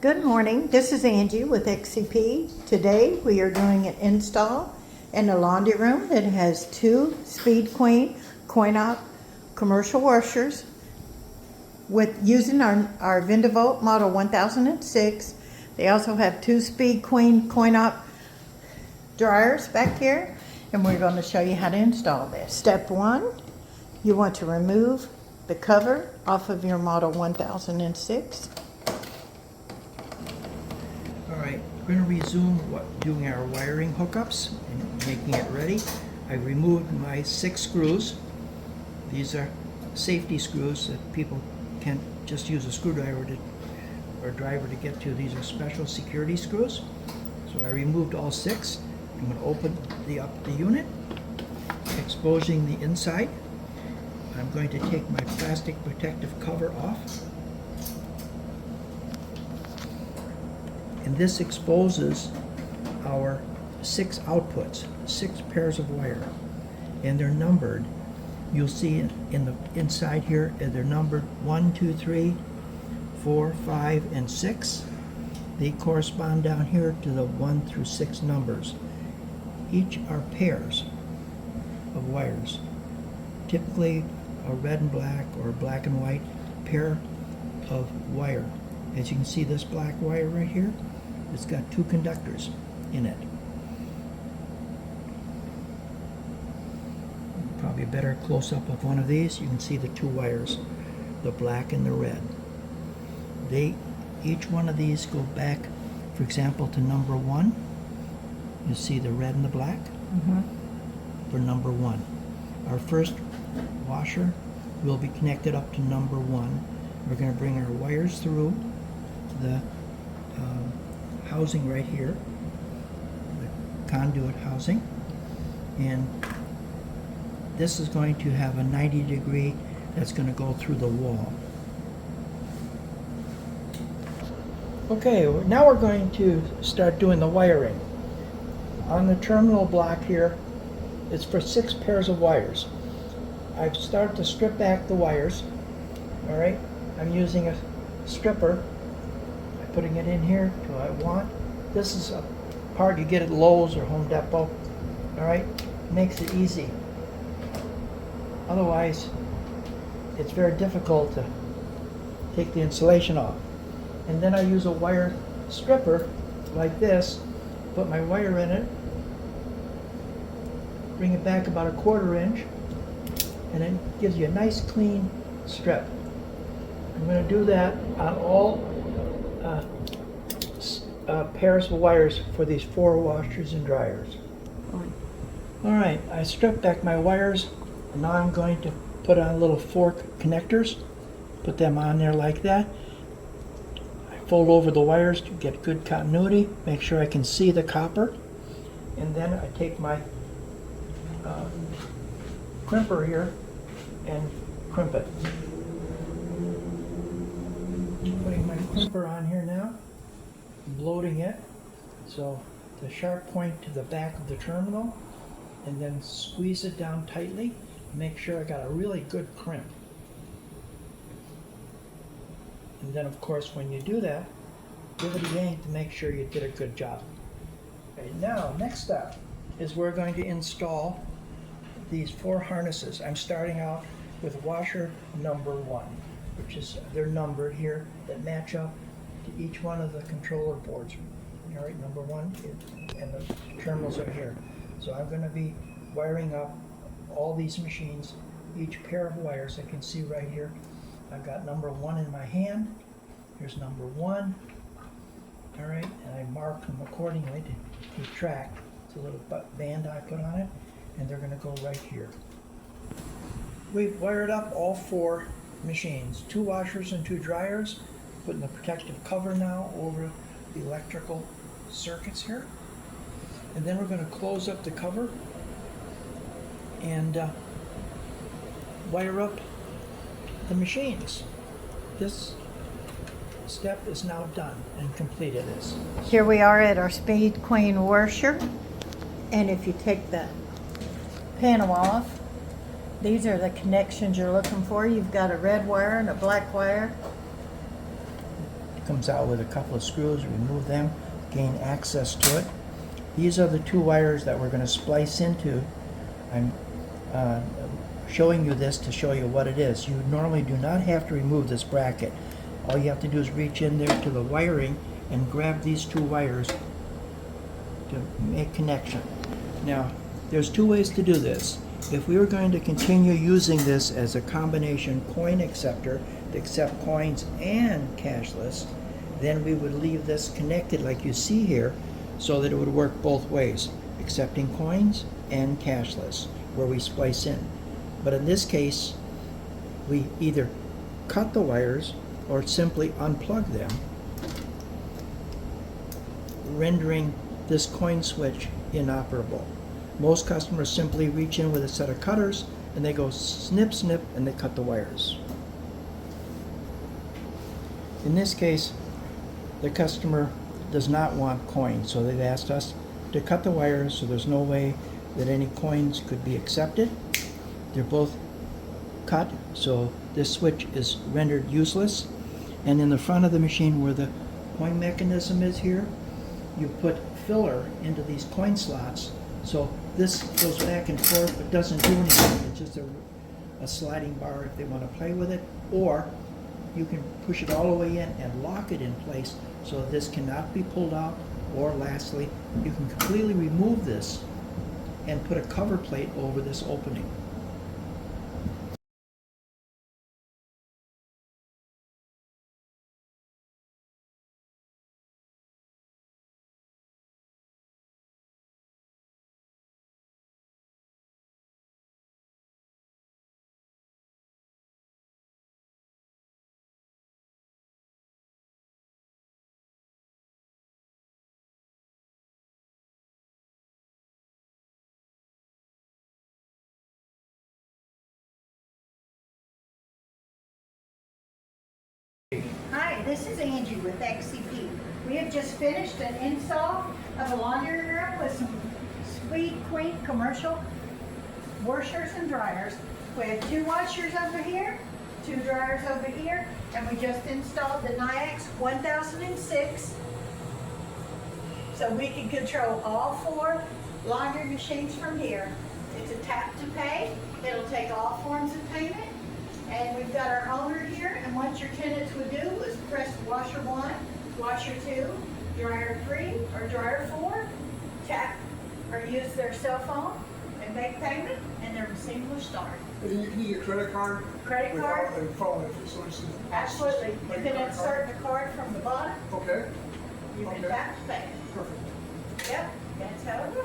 Good morning, this is Angie with XCP. Today we are doing an install in a laundry room that has two Speed Queen coin-op commercial washers with using our VendaVolt model 1006. They also have two Speed Queen coin-op dryers back here, and we're going to show you how to install this. Step one, you want to remove the cover off of your model 1006. Alright, we're going to resume doing our wiring hookups and making it ready. I removed my 6 screws. These are safety screws that people can't just use a screwdriver or driver to get to. These are special security screws. So I removed all 6. I'm going to open up the unit, exposing the inside. I'm going to take my plastic protective cover off. And this exposes our 6 outputs, 6 pairs of wire, and they're numbered. You'll see in the inside here, they're numbered 1, 2, 3, 4, 5, and 6. They correspond down here to the 1 through 6 numbers. Each are pairs of wires, typically a red and black or black and white pair of wire. As you can see, this black wire right here, it's got 2 conductors in it. Probably a better close-up of one of these. You can see the 2 wires, the black and the red. Each one of these go back, for example, to number 1. You see the red and the black for number 1. Our first washer will be connected up to number 1. We're going to bring our wires through the housing right here, the conduit housing, and this is going to have a 90-degree that's going to go through the wall. Okay, now we're going to start doing the wiring. On the terminal block here, it's for 6 pairs of wires. I've started to strip back the wires. All right, I'm using a stripper. I'm putting it in here till I want. This is a part you get at Lowe's or Home Depot. All right, makes it easy. Otherwise, it's very difficult to take the insulation off. And then I use a wire stripper like this, put my wire in it, bring it back about a 1/4 inch, and it gives you a nice clean strip. I'm going to do that on all pairs of wires for these 4 washers and dryers. Alright, I stripped back my wires, and now I'm going to put on little fork connectors, put them on there like that. I fold over the wires to get good continuity, make sure I can see the copper, and then I take my crimper here and crimp it. Putting my crimper on here now, loading it, so the sharp point to the back of the terminal, and then squeeze it down tightly. Make sure I got a really good crimp. And then of course when you do that, give it a yank to make sure you did a good job. Okay, now next step is we're going to install these 4 harnesses. I'm starting out with washer number 1, which is, they're numbered here, that match up to each one of the controller boards. All right, number 1, and the terminals are here. So I'm going to be wiring up all these machines, each pair of wires. I can see right here, I've got number 1 in my hand. Here's number 1. All right, and I mark them accordingly to keep track. It's a little band I put on it, and they're going to go right here. We've wired up all 4 machines, 2 washers and 2 dryers, putting the protective cover now over the electrical circuits here. And then we're going to close up the cover and wire up the machines. This step is now done and completed. Here we are at our Speed Queen washer, and if you take the panel off, these are the connections you're looking for. You've got a red wire and a black wire comes out with a couple of screws. Remove them, gain access to it. These are the two wires that we're going to splice into. I'm showing you this to show you what it is. You normally do not have to remove this bracket. All you have to do is reach in there to the wiring and grab these two wires to make connection. Now, there's two ways to do this. If we were going to continue using this as a combination coin acceptor to accept coins and cashless, then we would leave this connected like you see here so that it would work both ways, accepting coins and cashless, where we splice in. But in this case, we either cut the wires or simply unplug them, rendering this coin switch inoperable. Most customers simply reach in with a set of cutters and they go snip, snip, and they cut the wires. In this case, the customer does not want coins, so they've asked us to cut the wires so there's no way that any coins could be accepted. They're both cut, so this switch is rendered useless. And in the front of the machine where the coin mechanism is here, you put filler into these coin slots, so this goes back and forth but doesn't do anything. It's just a sliding bar if they want to play with it, or you can push it all the way in and lock it in place so this cannot be pulled out. Or lastly, you can completely remove this and put a cover plate over this opening. Hi, this is Angie with XCP. We have just finished an install of a laundry room with some Speed Queen commercial washers and dryers. We have two washers over here, two dryers over here, and we just installed the Nayax 1006. So we can control all four laundry machines from here. It's a tap to pay. It'll take all forms of payment. And we've got our owner here, and what your tenants would do is press washer 1, washer 2, dryer 3, or dryer 4, tap or use their cell phone and make payment, and their machine will start. You need a credit card? Credit card? And phone if it's listed. Absolutely. You Like can a credit insert the card from the bottom. Okay, You can Okay. tap to pay. perfect. Yep, that's how it works.